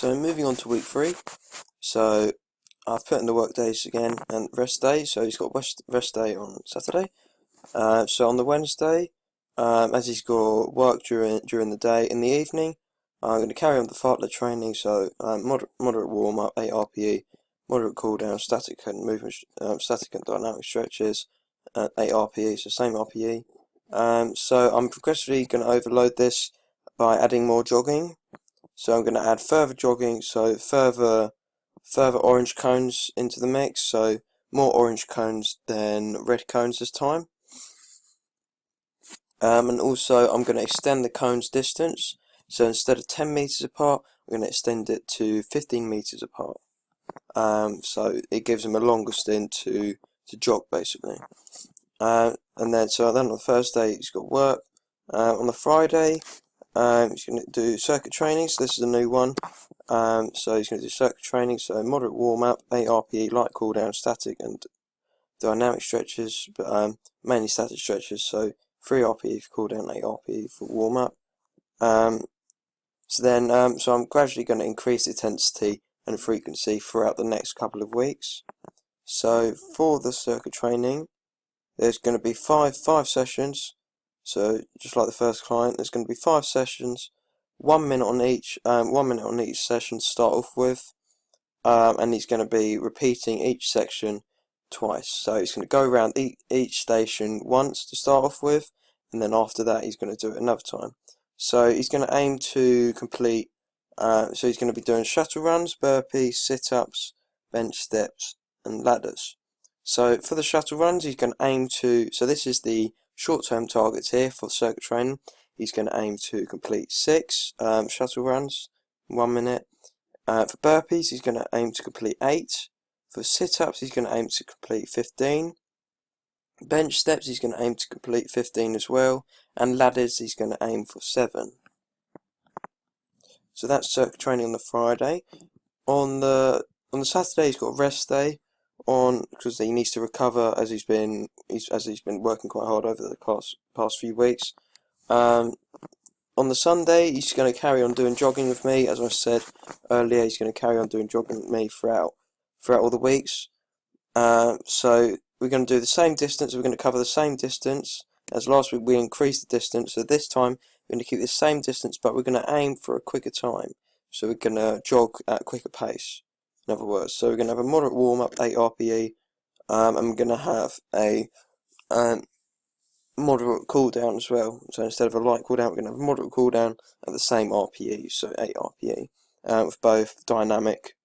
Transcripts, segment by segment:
So moving on to week 3. So I've put in the work days again and rest day. So he's got rest day on Saturday. So on the Wednesday, as he's got work during the day, in the evening, I'm going to carry on the fartlek training. So moderate warm up, 8 RPE, moderate cool down, static and movement, static and dynamic stretches, 8 RPE. So same RPE. So I'm progressively going to overload this by adding more jogging. So I'm going to add further jogging, so further orange cones into the mix, so more orange cones than red cones this time. And also I'm going to extend the cones distance, so instead of 10 meters apart, I'm going to extend it to 15 meters apart. So it gives them a longer stint to jog basically. And then on the Thursday he's got work. On the Friday he's going to do circuit training, so this is a new one. So he's going to do circuit training, so moderate warm up, 8 RPE, light cool down, static and dynamic stretches, but mainly static stretches, so 3 RPE for cool down, 8 RPE for warm up. So I'm gradually going to increase the intensity and frequency throughout the next couple of weeks. So for the circuit training, there's going to be five sessions. So just like the first client, there's going to be 5 sessions, 1 minute on each. 1 minute on each session to start off with, and he's going to be repeating each section twice. So he's going to go around each station once to start off with, and then after that he's going to do it another time. So he's going to aim to complete. So he's going to be doing shuttle runs, burpees, sit-ups, bench steps, and ladders. So for the shuttle runs, he's going to aim to. So this is the short-term targets here for circuit training. He's going to aim to complete 6 shuttle runs in 1 minute. For burpees, he's going to aim to complete 8. For sit-ups, he's going to aim to complete 15. Bench steps, he's going to aim to complete 15 as well. And ladders, he's going to aim for 7. So that's circuit training on the Friday. On the Saturday, he's got a rest day because he needs to recover as he's been working quite hard over the past few weeks. On the Sunday, he's going to carry on doing jogging with me. As I said earlier, he's going to carry on doing jogging with me throughout all the weeks. So we're going to do the same distance. We're going to cover the same distance as last week. We increased the distance, so this time we're going to keep the same distance, but we're going to aim for a quicker time. So we're going to jog at a quicker pace. In other words, so we're going to have a moderate warm up, 8 RPE, and we're going to have a moderate cool down as well. So instead of a light cool down, we're going to have a moderate cool down at the same RPE, so 8 RPE, with both dynamic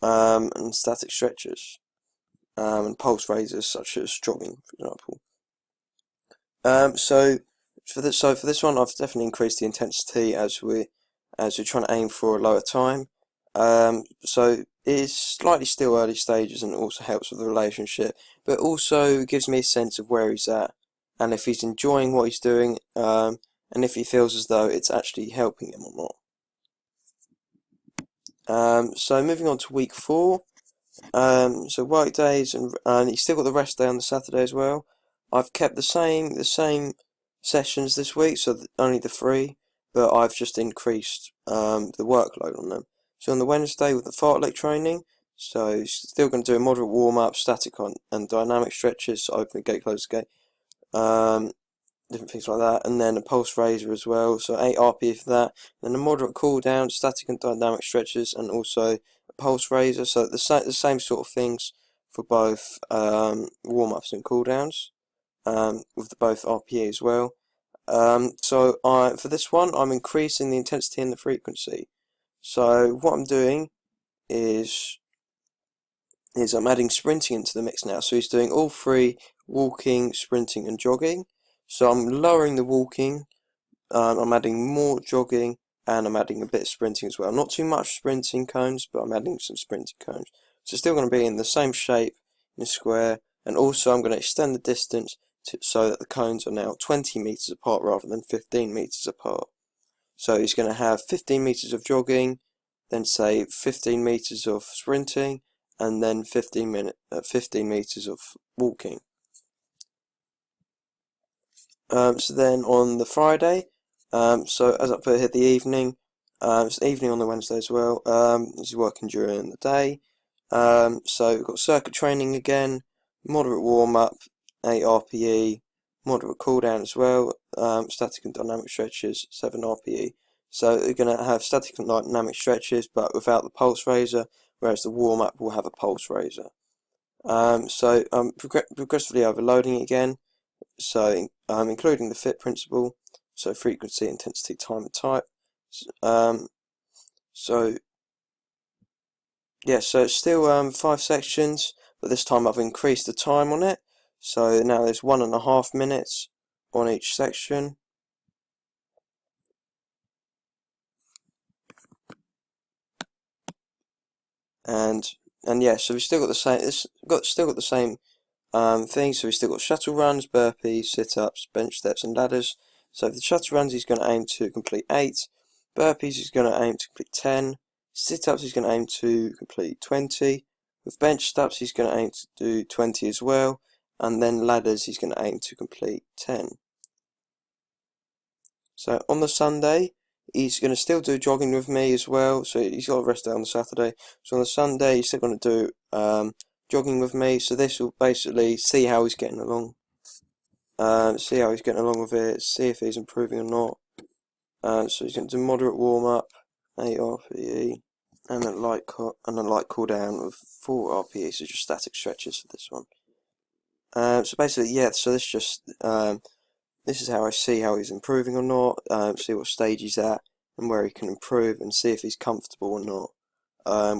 and static stretches, and pulse raises such as jogging, for example. So for this one, I've definitely increased the intensity as we're trying to aim for a lower time. So it is slightly still early stages, and it also helps with the relationship, but also gives me a sense of where he's at, and if he's enjoying what he's doing, and if he feels as though it's actually helping him or not. So moving on to week 4. So work days, and he's still got the rest day on the Saturday as well. I've kept the same sessions this week, so only the 3, but I've just increased the workload on them. So on the Wednesday with the fartlek training, so he's still going to do a moderate warm up, static and dynamic stretches, so open the gate, close the gate, different things like that, and then a pulse raiser as well, so 8 RPE for that, then a moderate cool down, static and dynamic stretches, and also a pulse raiser. So the same sort of things for both warm ups and cool downs, with both RPE as well. So for this one, I'm increasing the intensity and the frequency. So what I'm doing is I'm adding sprinting into the mix now. So he's doing all 3: walking, sprinting, and jogging. So I'm lowering the walking, I'm adding more jogging, and I'm adding a bit of sprinting as well. Not too much sprinting cones, but I'm adding some sprinting cones. So it's still going to be in the same shape, in a square, and also I'm going to extend the distance so that the cones are now 20 meters apart rather than 15 meters apart. So he's going to have 15 meters of jogging, then say 15 meters of sprinting, and then 15 meters of walking. So then on the Friday, so as I put here, the evening, It's evening on the Wednesday as well. He's working during the day. So we've got circuit training again, moderate warm up, 8 RPE, moderate cool down as well. Static and dynamic stretches, 7 RPE. So we're going to have static and dynamic stretches, but without the pulse raiser, whereas the warm up will have a pulse raiser. So I'm progressively overloading again. So including the fit principle, so frequency, intensity, time, and type. So yeah, so it's still 5 sections, but this time I've increased the time on it. So now there's 1.5 minutes on each section. And yeah, so we've still got the same. Still got the same things. So we've still got shuttle runs, burpees, sit-ups, bench steps, and ladders. So for the shuttle runs, he's going to aim to complete 8. Burpees, he's going to aim to complete 10. Sit-ups, he's going to aim to complete 20. With bench steps, he's going to aim to do 20 as well. And then ladders, he's going to aim to complete 10. So on the Sunday, he's going to still do jogging with me as well. So he's got a rest day on the Saturday. So on the Sunday, he's still going to do jogging with me. So this will basically see how he's getting along. See how he's getting along with it. See if he's improving or not. So he's going to do moderate warm up, 8 RPE, and a light cool down of 4 RPE. So just static stretches for this one. So basically, yeah. So this is how I see how he's improving or not, see what stage he's at and where he can improve, and see if he's comfortable or not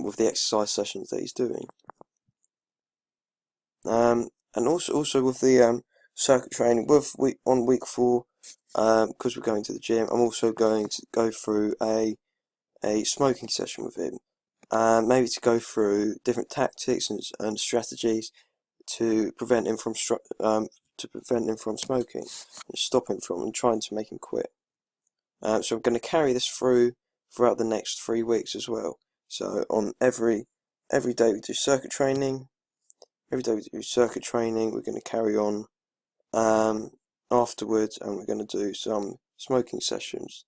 with the exercise sessions that he's doing. And also with the circuit training, on week 4, because we're going to the gym, I'm also going to go through a smoking session with him, maybe to go through different tactics and strategies to prevent him from smoking and stop him from and trying to make him quit. So I'm going to carry this throughout the next 3 weeks as well. So on every day we do circuit training. Every day we do circuit training. We're going to carry on afterwards, and we're going to do some smoking sessions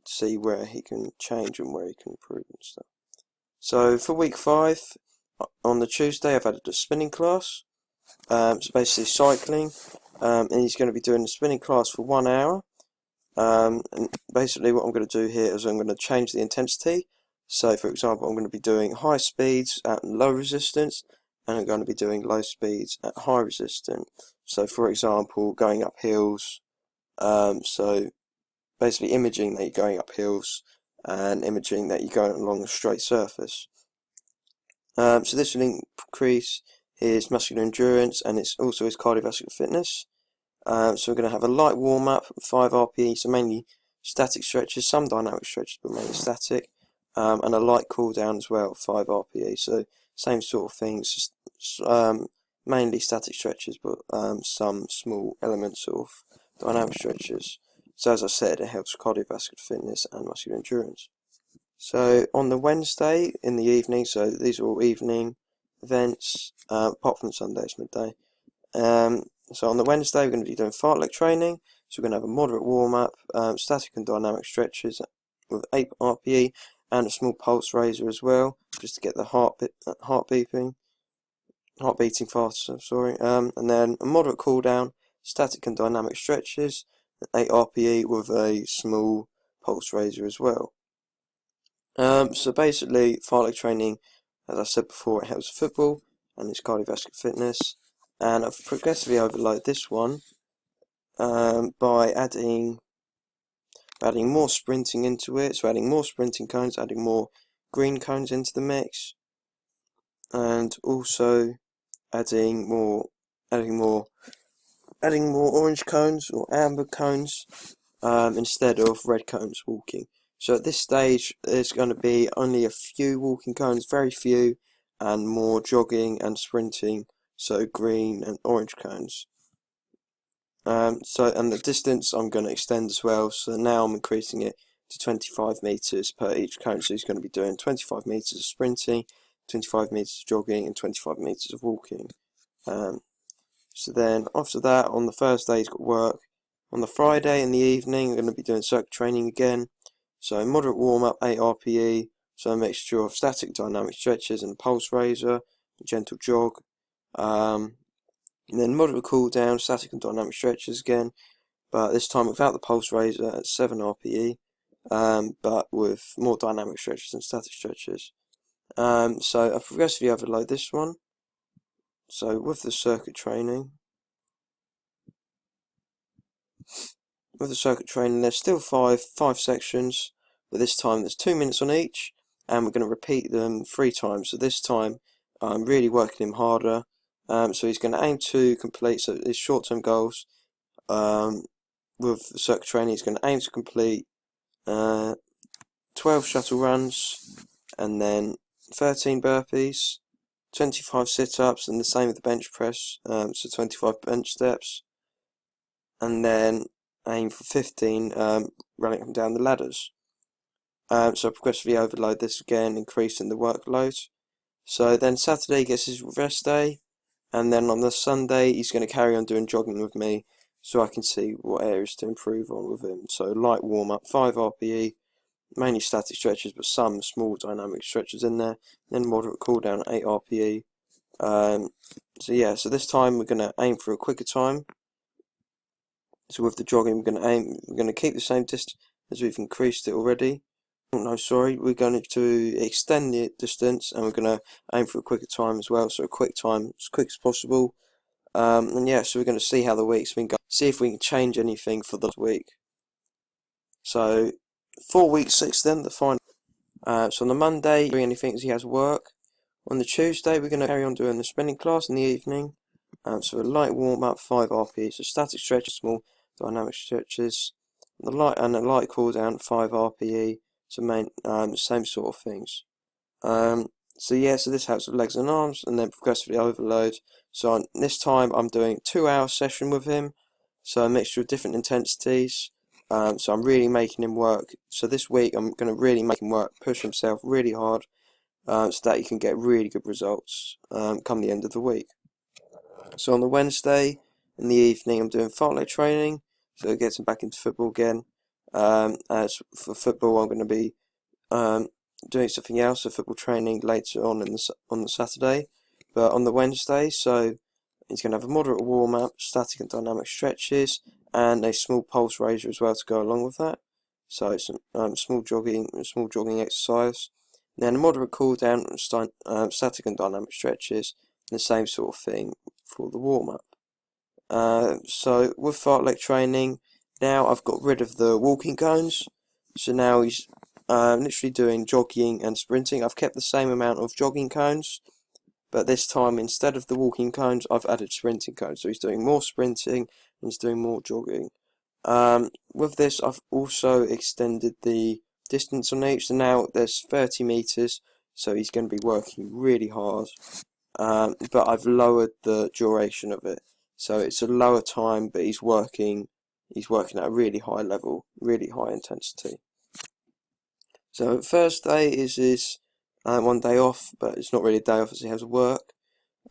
to see where he can change and where he can improve and stuff. So for week 5, on the Tuesday, I've added a spinning class. So basically cycling, and he's going to be doing a spinning class for 1 hour. And basically what I'm going to do here is I'm going to change the intensity. So for example, I'm going to be doing high speeds at low resistance, and I'm going to be doing low speeds at high resistance. So for example, going up hills, so basically imaging that you're going up hills and imaging that you're going along a straight surface. So this will increase his muscular endurance, and it's also his cardiovascular fitness. So we're going to have a light warm up, 5 RPE, so mainly static stretches, some dynamic stretches, but mainly static, and a light cool down as well, 5 RPE. So same sort of things, mainly static stretches, but some small elements of dynamic stretches. So as I said, it helps cardiovascular fitness and muscular endurance. So on the Wednesday in the evening, so these are all evening events, apart from Sunday, it's midday. So on the Wednesday, we're going to be doing fartlek training. So we're going to have a moderate warm up, static and dynamic stretches with 8 RPE and a small pulse raiser as well, just to get the heart beating faster. Sorry, and then a moderate cool down, static and dynamic stretches, 8 RPE with a small pulse raiser as well. So basically, fartlek training, as I said before, it helps football and its cardiovascular fitness. And I've progressively overloaded this one by adding more sprinting into it. So adding more sprinting cones, adding more green cones into the mix, and also adding more orange cones or amber cones instead of red cones walking. So at this stage, there's going to be only a few walking cones, very few, and more jogging and sprinting, so green and orange cones. And the distance I'm going to extend as well, so now I'm increasing it to 25 meters per each cone. So he's going to be doing 25 meters of sprinting, 25 meters of jogging, and 25 meters of walking. So then after that, on the Thursday, he's got work. On the Friday in the evening, I'm going to be doing circuit training again. So moderate warm-up, 8 RPE, so a mixture of static dynamic stretches and pulse raiser, gentle jog. And then moderate cool down, static and dynamic stretches again, but this time without the pulse raiser at 7 RPE, but with more dynamic stretches and static stretches. So I progressively overload this one. So with the circuit training, there's still five sections, but this time there's 2 minutes on each, and we're going to repeat them 3 times. So this time I'm really working him harder. So he's going to aim to complete, so his short-term goals with the circuit training, he's going to aim to complete 12 shuttle runs, and then 13 burpees, 25 sit-ups, and the same with the bench press, so 25 bench steps, and then aim for 15 running up and down the ladders. So progressively overload this again, increasing the workload. So then Saturday gets his rest day, and then on the Sunday he's going to carry on doing jogging with me, so I can see what areas to improve on with him. So light warm-up, 5 RPE, mainly static stretches, but some small dynamic stretches in there. Then moderate cool down at 8 RPE. So yeah, so this time we're going to aim for a quicker time. So with the jogging, we're going to keep the same distance as we've increased it already. Oh, no, sorry, we're going to extend the distance, and we're going to aim for a quicker time as well. So a quick time, as quick as possible. And yeah, so we're going to see how the week's been going. See if we can change anything for the week. So for week 6 then, the final. So on the Monday, doing anything as he has work. On the Tuesday, we're going to carry on doing the spinning class in the evening. So a light warm-up, 5 RPE, so static stretches, small dynamic stretches. A light cool down, 5 RPE, so same sort of things. So yeah, so this helps with legs and arms, and then progressively overload. So this time I'm doing a 2-hour session with him, so a mixture of different intensities. So I'm really making him work. So this week I'm going to really make him work, push himself really hard, so that he can get really good results come the end of the week. So on the Wednesday in the evening I'm doing fartlek training, so it gets him back into football again. As for football, I'm going to be doing something else, so football training later on on the Saturday. But on the Wednesday, so he's going to have a moderate warm-up, static and dynamic stretches, and a small pulse raiser as well to go along with that. So it's small jogging exercise. Then a moderate cool down, static and dynamic stretches, and the same sort of thing for the warm-up. So with fartlek training, now I've got rid of the walking cones, so now he's literally doing jogging and sprinting. I've kept the same amount of jogging cones, but this time instead of the walking cones I've added sprinting cones, so he's doing more sprinting and he's doing more jogging. With this I've also extended the distance on each, so now there's 30 meters, so he's going to be working really hard, but I've lowered the duration of it, so it's a lower time, but he's working at a really high level, really high intensity. So Thursday is his 1 day off, but it's not really a day off as he has work.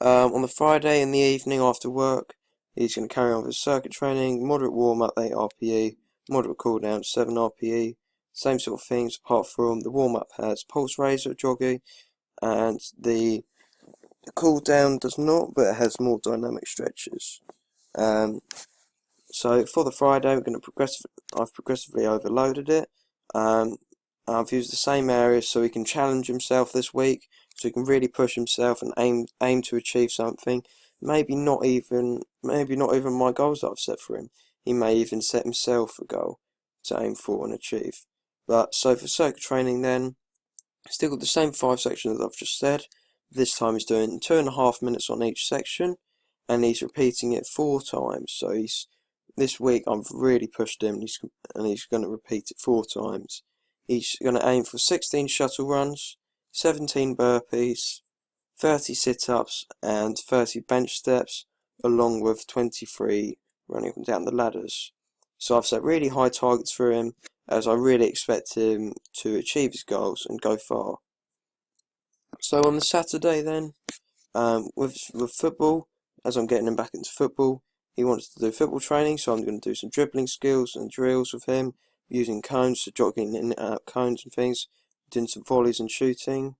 On the Friday in the evening after work, he's going to carry on with his circuit training, moderate warm-up, 8 RPE, moderate cool-down, 7 RPE, same sort of things, apart from the warm-up has pulse raiser jogging, and the cool-down does not, but it has more dynamic stretches. So for the Friday, I've progressively overloaded it. I've used the same areas so he can challenge himself this week, so he can really push himself and aim to achieve something. Maybe not even my goals that I've set for him. He may even set himself a goal to aim for and achieve. But so for circuit training then, still got the same 5 sections that I've just said. This time he's doing 2.5 minutes on each section, and he's repeating it 4 times. So this week I've really pushed him, and he's going to repeat it 4 times. He's going to aim for 16 shuttle runs, 17 burpees, 30 sit-ups, and 30 bench steps, along with 23 running up and down the ladders. So I've set really high targets for him, as I really expect him to achieve his goals and go far. So on the Saturday then, with football, as I'm getting him back into football, he wants to do football training, so I'm going to do some dribbling skills and drills with him, using cones, so jogging in and out of cones and things, doing some volleys and shooting.